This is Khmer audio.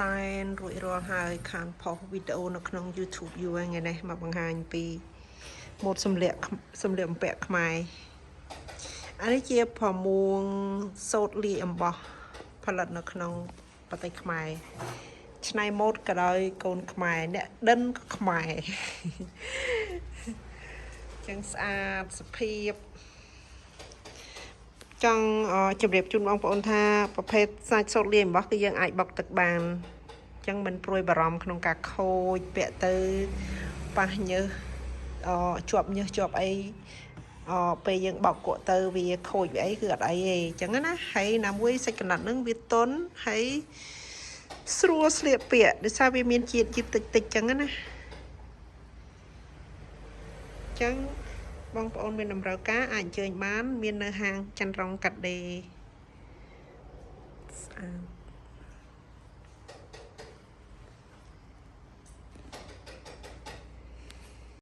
តែនរួចរាល់ហើយខានផុសវីដេអូនៅក្នុង YouTube យូរថ្ងៃនេះមកបង្ហាញពីម៉ូដសម្លៀកបំពាក់ខ្មែរអានេះជាប្រមួងសូត្រលាយអំបោះផលិតនៅក្នុងប្រទេសខ្មែរឆ្នៃម៉ូដក៏ដោយកូនខ្មែរអ្នកដិនក៏ខ្មែរចឹងស្អាតសុភាពចង់ជម្រាបជូនបងប្អូនថាប្រភេទសាច់សូត្រលាយអំបោះគឺយើងអាចបុកទឹកបានចឹងមិនព្រួយបារម្ភក្នុងការខូចពាក់ទៅប៉ះញើសជាប់ញើសជាប់អីពេលយើងបោកគក់ទៅវាខូចវាអីគឺអត់អីទេចឹងណាហើយណាមួយសាច់កណាត់នឹងវាទន់ហើយស្រួលស្លៀកពាក់ដោយសារវាមានជាតិតិចចឹងណាចឹងបងប្អូនមានតម្រូវការអាចអញ្ជើញបានមាននៅហាងចន្ទរងកាត់ដេរស្អាត